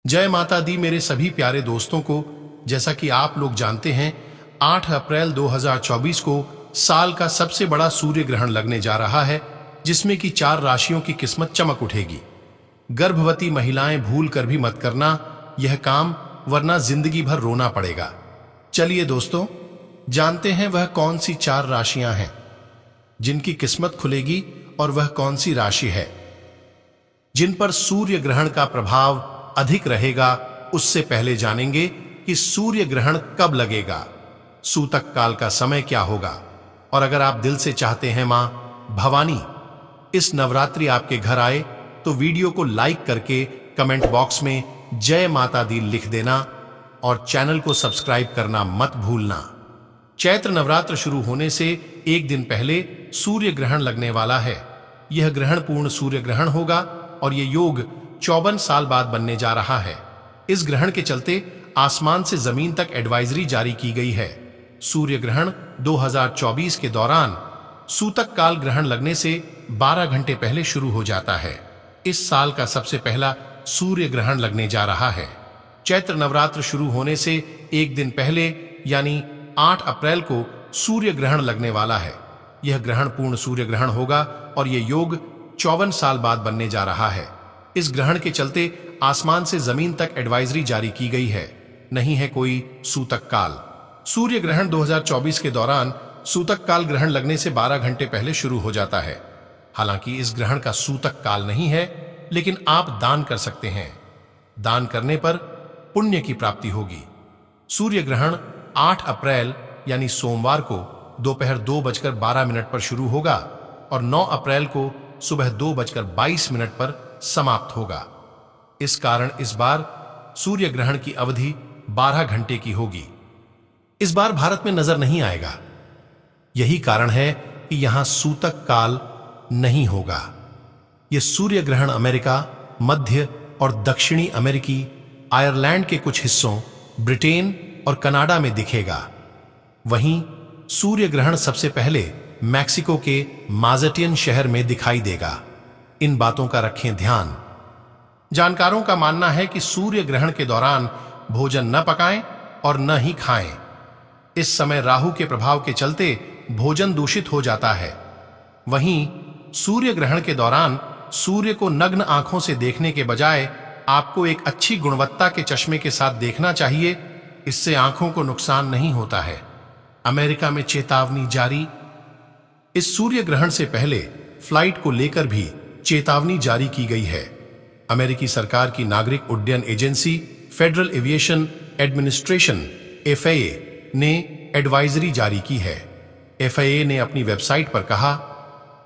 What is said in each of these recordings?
जय माता दी मेरे सभी प्यारे दोस्तों को। जैसा कि आप लोग जानते हैं 8 अप्रैल 2024 को साल का सबसे बड़ा सूर्य ग्रहण लगने जा रहा है, जिसमें कि 4 राशियों की किस्मत चमक उठेगी। गर्भवती महिलाएं भूल कर भी मत करना यह काम, वरना जिंदगी भर रोना पड़ेगा। चलिए दोस्तों, जानते हैं वह कौन सी 4 राशियां हैं जिनकी किस्मत खुलेगी और वह कौन सी राशि है जिन पर सूर्य ग्रहण का प्रभाव अधिक रहेगा। उससे पहले जानेंगे कि सूर्य ग्रहण कब लगेगा, सूतक काल का समय क्या होगा, और अगर आप दिल से चाहते हैं मां भवानी इस नवरात्रि आपके घर आए तो वीडियो को लाइक करके कमेंट बॉक्स में जय माता दी लिख देना और चैनल को सब्सक्राइब करना मत भूलना। चैत्र नवरात्र शुरू होने से एक दिन पहले सूर्य ग्रहण लगने वाला है। यह ग्रहण पूर्ण सूर्य ग्रहण होगा और यह योग 54 साल बाद बनने जा रहा है। इस ग्रहण के चलते आसमान से जमीन तक एडवाइजरी जारी की गई है। सूर्य ग्रहण 2024 के दौरान सूतक काल ग्रहण लगने से 12 घंटे पहले शुरू हो जाता है। इस साल का सबसे पहला सूर्य ग्रहण लगने जा रहा है। चैत्र नवरात्र शुरू होने से एक दिन पहले यानी 8 अप्रैल को सूर्य ग्रहण लगने वाला है। यह ग्रहण पूर्ण सूर्य ग्रहण होगा और यह योग 54 साल बाद बनने जा रहा है। इस ग्रहण के चलते आसमान से जमीन तक एडवाइजरी जारी की गई है, नहीं है कोई सूतक काल। सूर्य ग्रहण 2024 के दौरान सूतक काल ग्रहण लगने से 12 घंटे पहले शुरू हो जाता है। हालांकि इस ग्रहण का सूतक काल नहीं है, लेकिन आप दान कर सकते हैं। दान करने पर पुण्य की प्राप्ति होगी। सूर्य ग्रहण 8 अप्रैल यानी सोमवार को दोपहर 2:12 पर शुरू होगा और 9 अप्रैल को सुबह 2:22 पर समाप्त होगा। इस कारण इस बार सूर्य ग्रहण की अवधि 12 घंटे की होगी। इस बार भारत में नजर नहीं आएगा। यही कारण है कि यहां सूतक काल नहीं होगा। यह सूर्य ग्रहण अमेरिका, मध्य और दक्षिणी अमेरिकी, आयरलैंड के कुछ हिस्सों, ब्रिटेन और कनाडा में दिखेगा। वहीं सूर्य ग्रहण सबसे पहले मैक्सिको के माज़ेटियन शहर में दिखाई देगा। इन बातों का रखें ध्यान। जानकारों का मानना है कि सूर्य ग्रहण के दौरान भोजन न पकाएं और न ही खाएं। इस समय राहु के प्रभाव के चलते भोजन दूषित हो जाता है। वहीं सूर्य ग्रहण के दौरान सूर्य को नग्न आंखों से देखने के बजाय आपको एक अच्छी गुणवत्ता के चश्मे के साथ देखना चाहिए। इससे आंखों को नुकसान नहीं होता है। अमेरिका में चेतावनी जारी। इस सूर्य ग्रहण से पहले फ्लाइट को लेकर भी चेतावनी जारी की गई है। अमेरिकी सरकार की नागरिक उड्डयन agency federal aviation administration FAA ने एडवाइजरी जारी की है। FAA ने अपनी वेबसाइट पर कहा,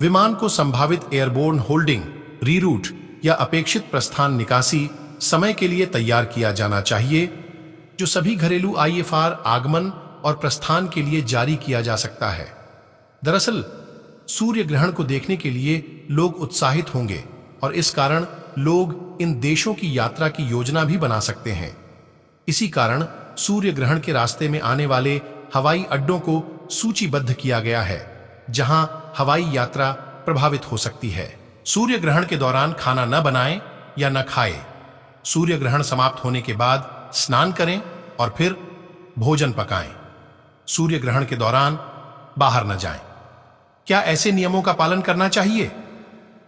विमान को संभावित एयरबोर्न होल्डिंग, रीरूट या अपेक्षित प्रस्थान निकासी समय के लिए तैयार किया जाना चाहिए, जो सभी घरेलू IFR आगमन और प्रस्थान के लिए जारी किया जा सकता है। दरअसल सूर्य ग्रहण को देखने के लिए लोग उत्साहित होंगे और इस कारण लोग इन देशों की यात्रा की योजना भी बना सकते हैं। इसी कारण सूर्य ग्रहण के रास्ते में आने वाले हवाई अड्डों को सूचीबद्ध किया गया है, जहां हवाई यात्रा प्रभावित हो सकती है। सूर्य ग्रहण के दौरान खाना न बनाएं या न खाएं। सूर्य ग्रहण समाप्त होने के बाद स्नान करें और फिर भोजन पकाएं। सूर्य ग्रहण के दौरान बाहर न जाएं। क्या ऐसे नियमों का पालन करना चाहिए?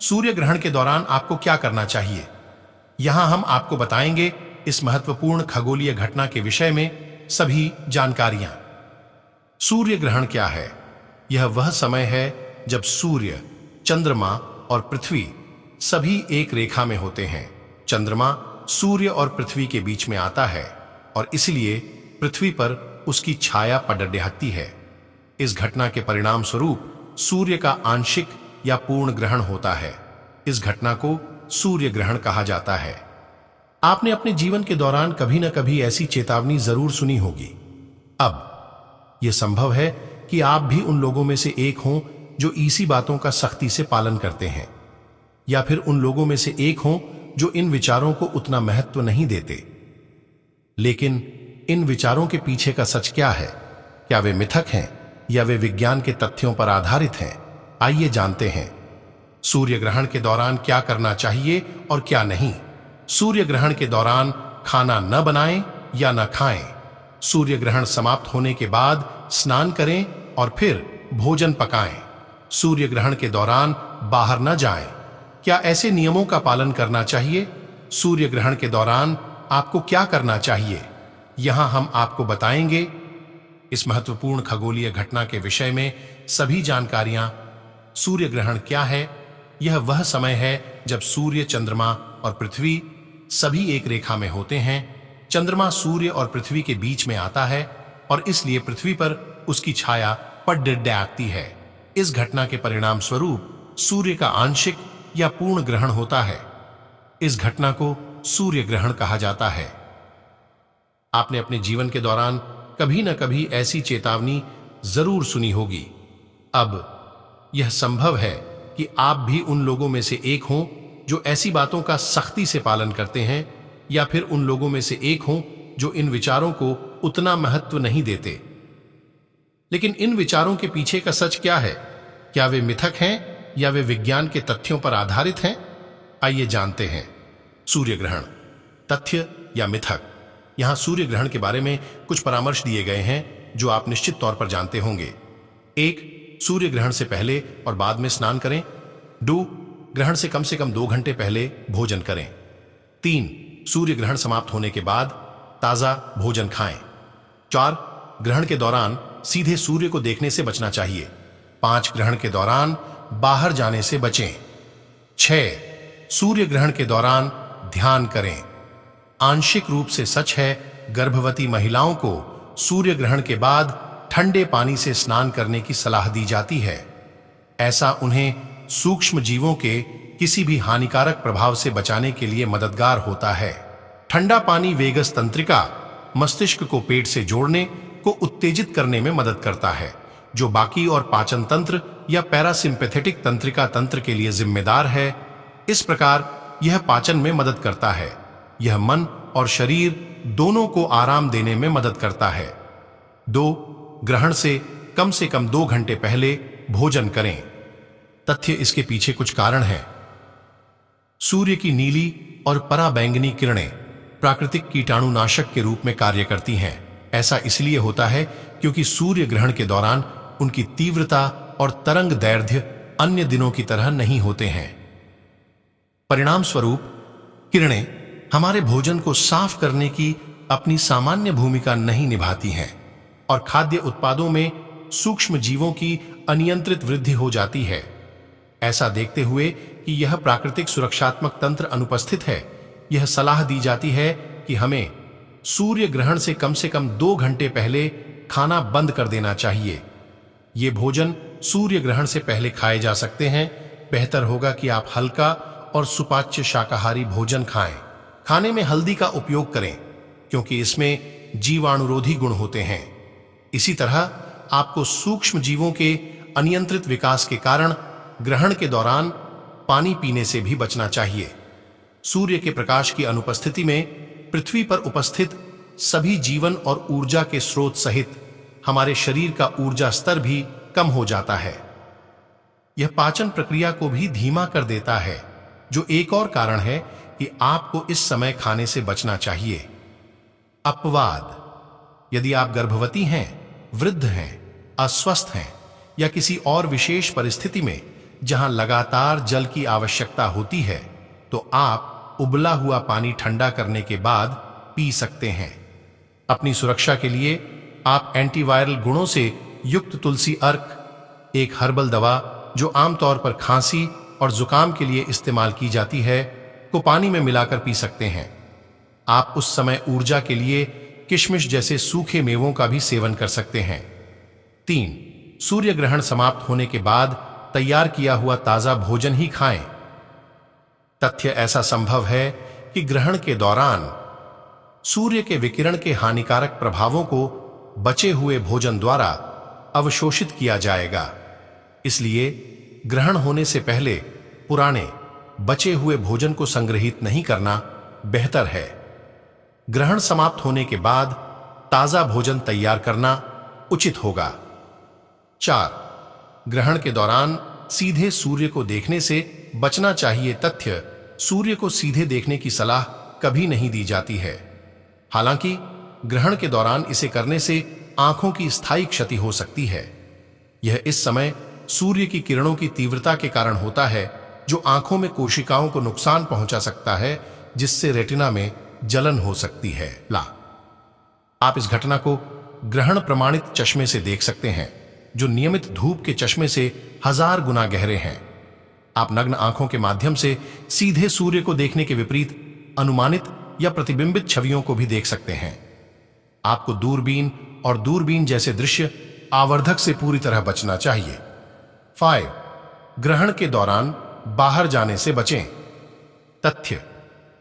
सूर्य ग्रहण के दौरान आपको क्या करना चाहिए, यहां हम आपको बताएंगे इस महत्वपूर्ण खगोलीय घटना के विषय में सभी जानकारियां। सूर्य ग्रहण क्या है? यह वह समय है जब सूर्य, चंद्रमा और पृथ्वी सभी एक रेखा में होते हैं। चंद्रमा सूर्य और पृथ्वी के बीच में आता है और इसलिए पृथ्वी पर उसकी छाया पड़ रहती है। इस घटना के परिणाम स्वरूप सूर्य का आंशिक या पूर्ण ग्रहण होता है। इस घटना को सूर्य ग्रहण कहा जाता है। आपने अपने जीवन के दौरान कभी न कभी ऐसी चेतावनी जरूर सुनी होगी। अब यह संभव है कि आप भी उन लोगों में से एक हों जो इसी बातों का सख्ती से पालन करते हैं, या फिर उन लोगों में से एक हों जो इन विचारों को उतना महत्व नहीं देते। लेकिन इन विचारों के पीछे का सच क्या है? क्या वे मिथक हैं या वे विज्ञान के तथ्यों पर आधारित हैं? आइए जानते हैं। सूर्य ग्रहण के दौरान क्या करना चाहिए और क्या नहीं। सूर्य ग्रहण के दौरान खाना न बनाएं या न खाएं। सूर्य ग्रहण समाप्त होने के बाद स्नान करें और फिर भोजन पकाएं। सूर्य ग्रहण के दौरान बाहर न जाएं। क्या ऐसे नियमों का पालन करना चाहिए? सूर्य ग्रहण के दौरान आपको क्या करना चाहिए, यहां हम आपको बताएंगे। इस महत्वपूर्ण खगोलीय घटना के विषय में सभी जानकारियां। सूर्य ग्रहण क्या है? यह वह समय है जब सूर्य, चंद्रमा और पृथ्वी सभी एक रेखा में होते हैं। चंद्रमा सूर्य और पृथ्वी के बीच में आता है और इसलिए पृथ्वी पर उसकी छाया पड़ जाती है। इस घटना के परिणाम स्वरूप सूर्य का आंशिक या पूर्ण ग्रहण होता है। इस घटना को सूर्य ग्रहण कहा जाता है। आपने अपने जीवन के दौरान कभी न कभी ऐसी चेतावनी जरूर सुनी होगी। अब यह संभव है कि आप भी उन लोगों में से एक हों जो ऐसी बातों का सख्ती से पालन करते हैं, या फिर उन लोगों में से एक हों जो इन विचारों को उतना महत्व नहीं देते। लेकिन इन विचारों के पीछे का सच क्या है? क्या वे मिथक हैं या वे विज्ञान के तथ्यों पर आधारित हैं? आइए जानते हैं। सूर्य ग्रहण, तथ्य या मिथक। यहां सूर्य ग्रहण के बारे में कुछ परामर्श दिए गए हैं जो आप निश्चित तौर पर जानते होंगे। 1. सूर्य ग्रहण से पहले और बाद में स्नान करें। 2. ग्रहण से कम 2 घंटे पहले भोजन करें। 3. सूर्य ग्रहण समाप्त होने के बाद ताजा भोजन खाएं। 4. ग्रहण के दौरान सीधे सूर्य को देखने से बचना चाहिए। 5. ग्रहण के दौरान बाहर जाने से बचें। 6. सूर्य ग्रहण के दौरान ध्यान करें। आंशिक रूप से सच है, गर्भवती महिलाओं को सूर्य ग्रहण के बाद ठंडे पानी से स्नान करने की सलाह दी जाती है। ऐसा उन्हें सूक्ष्म जीवों के किसी भी हानिकारक प्रभाव से बचाने के लिए मददगार होता है। ठंडा पानी वेगस तंत्रिका, मस्तिष्क को पेट से जोड़ने को उत्तेजित करने में मदद करता है, जो बाकी और पाचन तंत्र या पैरासिम्पैथेटिक तंत्रिका तंत्र के लिए जिम्मेदार है। इस प्रकार यह पाचन में मदद करता है। यह मन और शरीर दोनों को आराम देने में मदद करता है। 2. ग्रहण से कम 2 घंटे पहले भोजन करें। तथ्य इसके पीछे कुछ कारण हैं। सूर्य की नीली और पराबैंगनी किरणें प्राकृतिक कीटाणुनाशक के रूप में कार्य करती हैं। ऐसा इसलिए होता है क्योंकि सूर्य ग्रहण के दौरान उनकी तीव्रता और तरंग दैर्ध्य अन्य दिनों की तरह नहीं होते हैं। परिणाम स्वरूप किरणें हमारे भोजन को साफ करने की अपनी सामान्य भूमिका नहीं निभाती हैं और खाद्य उत्पादों में सूक्ष्म जीवों की अनियंत्रित वृद्धि हो जाती है। ऐसा देखते हुए कि यह प्राकृतिक सुरक्षात्मक तंत्र अनुपस्थित है, यह सलाह दी जाती है कि हमें सूर्य ग्रहण से कम 2 घंटे पहले खाना बंद कर देना चाहिए। ये भोजन सूर्य ग्रहण से पहले खाए जा सकते हैं। बेहतर होगा कि आप हल्का और सुपाच्य शाकाहारी भोजन खाएं। खाने में हल्दी का उपयोग करें क्योंकि इसमें जीवाणुरोधी गुण होते हैं। इसी तरह आपको सूक्ष्म जीवों के अनियंत्रित विकास के कारण ग्रहण के दौरान पानी पीने से भी बचना चाहिए। सूर्य के प्रकाश की अनुपस्थिति में पृथ्वी पर उपस्थित सभी जीवन और ऊर्जा के स्रोत सहित हमारे शरीर का ऊर्जा स्तर भी कम हो जाता है। यह पाचन प्रक्रिया को भी धीमा कर देता है, जो एक और कारण है कि आपको इस समय खाने से बचना चाहिए। अपवाद: यदि आप गर्भवती हैं, वृद्ध हैं, अस्वस्थ हैं या किसी और विशेष परिस्थिति में जहां लगातार जल की आवश्यकता होती है, तो आप उबला हुआ पानी ठंडा करने के बाद पी सकते हैं। अपनी सुरक्षा के लिए आप एंटीवायरल गुणों से युक्त तुलसी अर्क, एक हर्बल दवा जो आमतौर पर खांसी और जुकाम के लिए इस्तेमाल की जाती है, को पानी में मिलाकर पी सकते हैं। आप उस समय ऊर्जा के लिए किशमिश जैसे सूखे मेवों का भी सेवन कर सकते हैं। 3. सूर्य ग्रहण समाप्त होने के बाद तैयार किया हुआ ताजा भोजन ही खाएं। तथ्य ऐसा संभव है कि ग्रहण के दौरान सूर्य के विकिरण के हानिकारक प्रभावों को बचे हुए भोजन द्वारा अवशोषित किया जाएगा। इसलिए ग्रहण होने से पहले पुराने बचे हुए भोजन को संग्रहित नहीं करना बेहतर है। ग्रहण समाप्त होने के बाद ताजा भोजन तैयार करना उचित होगा। 4. ग्रहण के दौरान सीधे सूर्य को देखने से बचना चाहिए। तथ्य: सूर्य को सीधे देखने की सलाह कभी नहीं दी जाती है। हालांकि ग्रहण के दौरान इसे करने से आंखों की स्थायी क्षति हो सकती है। यह इस समय सूर्य की किरणों की तीव्रता के कारण होता है, जो आंखों में कोशिकाओं को नुकसान पहुंचा सकता है, जिससे रेटिना में जलन हो सकती है। आप इस घटना को ग्रहण प्रमाणित चश्मे से देख सकते हैं, जो नियमित धूप के चश्मे से 1000 गुना गहरे हैं। आप नग्न आंखों के माध्यम से सीधे सूर्य को देखने के विपरीत अनुमानित या प्रतिबिंबित छवियों को भी देख सकते हैं। आपको दूरबीन और दूरबीन जैसे दृश्य आवर्धक से पूरी तरह बचना चाहिए। 5. ग्रहण के दौरान बाहर जाने से बचें। तथ्य: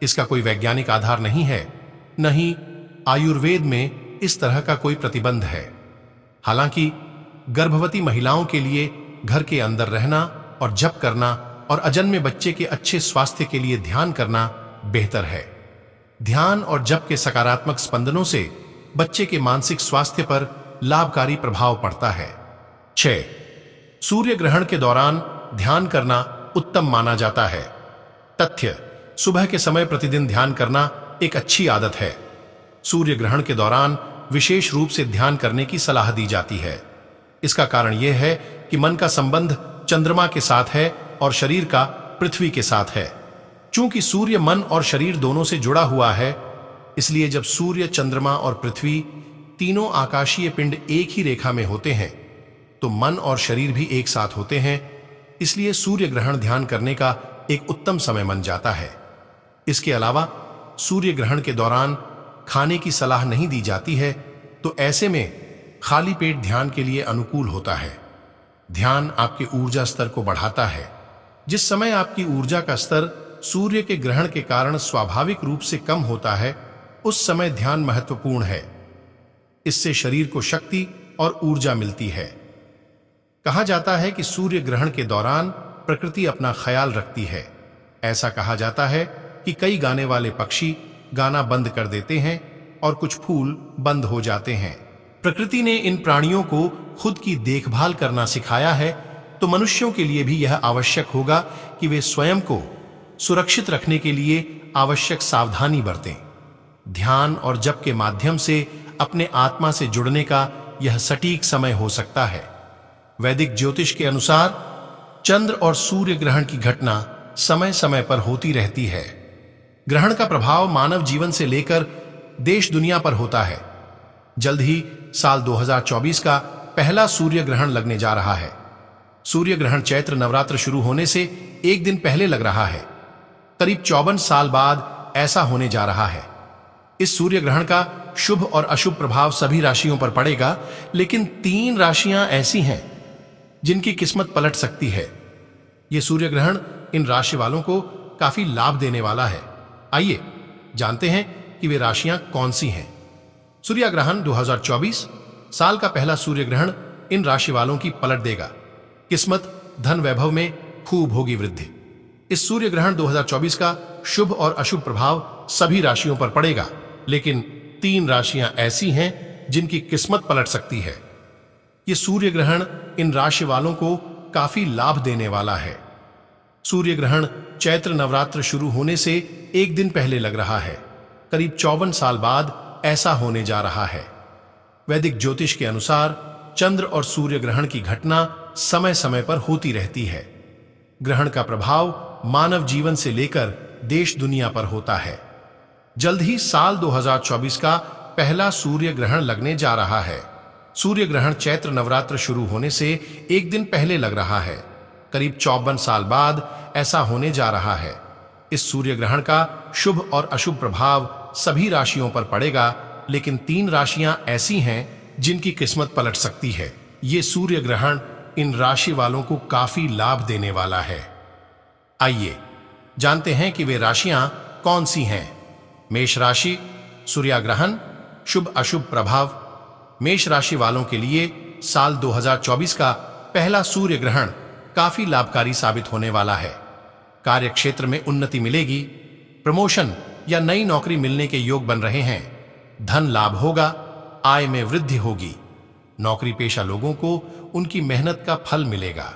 इसका कोई वैज्ञानिक आधार नहीं है, न ही आयुर्वेद में इस तरह का कोई प्रतिबंध है। हालांकि गर्भवती महिलाओं के लिए घर के अंदर रहना और जप करना और अजन्मे बच्चे के अच्छे स्वास्थ्य के लिए ध्यान करना बेहतर है। ध्यान और जप के सकारात्मक स्पंदनों से बच्चे के मानसिक स्वास्थ्य पर लाभकारी प्रभाव पड़ता है। 6. सूर्य ग्रहण के दौरान ध्यान करना उत्तम माना जाता है। तथ्य: सुबह के समय प्रतिदिन ध्यान करना एक अच्छी आदत है। सूर्य ग्रहण के दौरान विशेष रूप से ध्यान करने की सलाह दी जाती है। इसका कारण यह है कि मन का संबंध चंद्रमा के साथ है और शरीर का पृथ्वी के साथ है। चूंकि सूर्य मन और शरीर दोनों से जुड़ा हुआ है, इसलिए जब सूर्य, चंद्रमा और पृथ्वी तीनों आकाशीय पिंड एक ही रेखा में होते हैं, तो मन और शरीर भी एक साथ होते हैं। इसलिए सूर्य ग्रहण ध्यान करने का एक उत्तम समय बन जाता है। इसके अलावा सूर्य ग्रहण के दौरान खाने की सलाह नहीं दी जाती है, तो ऐसे में खाली पेट ध्यान के लिए अनुकूल होता है। ध्यान आपके ऊर्जा स्तर को बढ़ाता है। जिस समय आपकी ऊर्जा का स्तर सूर्य के ग्रहण के कारण स्वाभाविक रूप से कम होता है, उस समय ध्यान महत्वपूर्ण है। इससे शरीर को शक्ति और ऊर्जा मिलती है। कहा जाता है कि सूर्य ग्रहण के दौरान प्रकृति अपना ख्याल रखती है। ऐसा कहा जाता है कि कई गाने वाले पक्षी गाना बंद कर देते हैं और कुछ फूल बंद हो जाते हैं। प्रकृति ने इन प्राणियों को खुद की देखभाल करना सिखाया है, तो मनुष्यों के लिए भी यह आवश्यक होगा कि वे स्वयं को सुरक्षित रखने के लिए आवश्यक सावधानी बरतें। ध्यान और जप के माध्यम से अपने आत्मा से जुड़ने का यह सटीक समय हो सकता है। वैदिक ज्योतिष के अनुसार चंद्र और सूर्य ग्रहण की घटना समय समय पर होती रहती है। ग्रहण का प्रभाव मानव जीवन से लेकर देश दुनिया पर होता है। जल्द ही साल 2024 का पहला सूर्य ग्रहण लगने जा रहा है। सूर्य ग्रहण चैत्र नवरात्र शुरू होने से एक दिन पहले लग रहा है। करीब 54 साल बाद ऐसा होने जा रहा है। इस सूर्य ग्रहण का शुभ और अशुभ प्रभाव सभी राशियों पर पड़ेगा, लेकिन 3 राशियां ऐसी हैं जिनकी किस्मत पलट सकती है। यह सूर्य ग्रहण इन राशि वालों को काफी लाभ देने वाला है। आइए जानते हैं कि वे राशियां कौन सी हैं। सूर्य ग्रहण 2024 साल का पहला सूर्य ग्रहण इन राशि वालों की पलट देगा। किस्मत, धन वैभव में खूब होगी वृद्धि। इस सूर्य ग्रहण 2024 का शुभ और अशुभ प्रभाव सभी राशियों पर पड़ेगा, लेकिन 3 राशियां ऐसी हैं जिनकी किस्मत पलट सकती है। यह सूर्य ग्रहण इन राशि वालों को काफी लाभ देने वाला है। सूर्य ग्रहण चैत्र नवरात्र शुरू होने से एक दिन पहले लग रहा है। करीब 54 साल बाद ऐसा होने जा रहा है। वैदिक ज्योतिष के अनुसार चंद्र और सूर्य ग्रहण की घटना समय समय पर होती रहती है। ग्रहण का प्रभाव मानव जीवन से लेकर देश दुनिया पर होता है। जल्द ही साल 2024 का पहला सूर्य ग्रहण लगने जा रहा है। सूर्य ग्रहण चैत्र नवरात्र शुरू होने से एक दिन पहले लग रहा है। करीब 54 साल बाद ऐसा होने जा रहा है। इस सूर्य ग्रहण का शुभ और अशुभ प्रभाव सभी राशियों पर पड़ेगा, लेकिन 3 राशियां ऐसी हैं जिनकी किस्मत पलट सकती है। ये सूर्य ग्रहण इन राशि वालों को काफी लाभ देने वाला है। आइए जानते हैं कि वे राशियां कौन सी हैं। मेष राशि, सूर्य ग्रहण, शुभ अशुभ प्रभाव। मेष राशि वालों के लिए साल 2024 का पहला सूर्य ग्रहण काफी लाभकारी साबित होने वाला है। कार्य क्षेत्र में उन्नति मिलेगी। प्रमोशन या नई नौकरी मिलने के योग बन रहे हैं। धन लाभ होगा। आय में वृद्धि होगी। नौकरी पेशा लोगों को उनकी मेहनत का फल मिलेगा।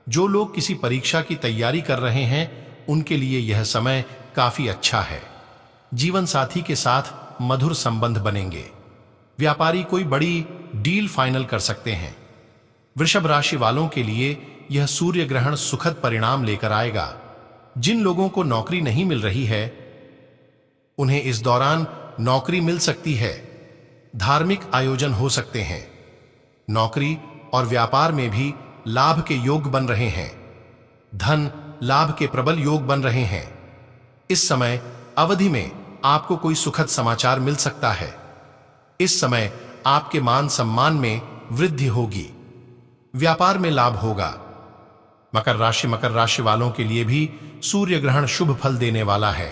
जो लोग किसी परीक्षा की तैयारी कर रहे हैं, उनके लिए यह समय काफी अच्छा है। जीवन साथी के साथ मधुर संबंध बनेंगे। व्यापारी कोई बड़ी डील फाइनल कर सकते हैं। वृषभ राशि वालों के लिए यह सूर्य ग्रहण सुखद परिणाम लेकर आएगा। जिन लोगों को नौकरी नहीं मिल रही है उन्हें इस दौरान नौकरी मिल सकती है। धार्मिक आयोजन हो सकते हैं। नौकरी और व्यापार में भी लाभ के योग बन रहे हैं। धन लाभ के प्रबल योग बन रहे हैं। इस समय अवधि में आपको कोई सुखद समाचार मिल सकता है। इस समय आपके मान सम्मान में वृद्धि होगी। व्यापार में लाभ होगा। मकर राशि वालों के लिए भी सूर्य ग्रहण शुभ फल देने वाला है।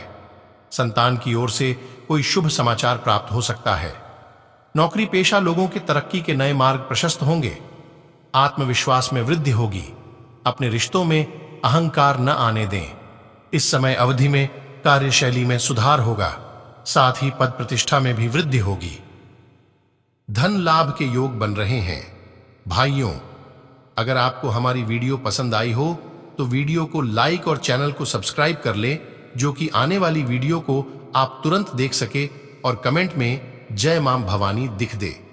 संतान की ओर से कोई शुभ समाचार प्राप्त हो सकता है। नौकरी पेशा लोगों के तरक्की के नए मार्ग प्रशस्त होंगे। आत्मविश्वास में वृद्धि होगी। अपने रिश्तों में अहंकार न आने दें। इस समय अवधि में कार्यशैली में सुधार होगा। साथ ही पद प्रतिष्ठा में भी वृद्धि होगी। धन लाभ के योग बन रहे हैं। भाइयों, अगर आपको हमारी वीडियो पसंद आई हो तो वीडियो को लाइक और चैनल को सब्सक्राइब कर ले, जो कि आने वाली वीडियो को आप तुरंत देख सके और कमेंट में जय मां भवानी लिख दे।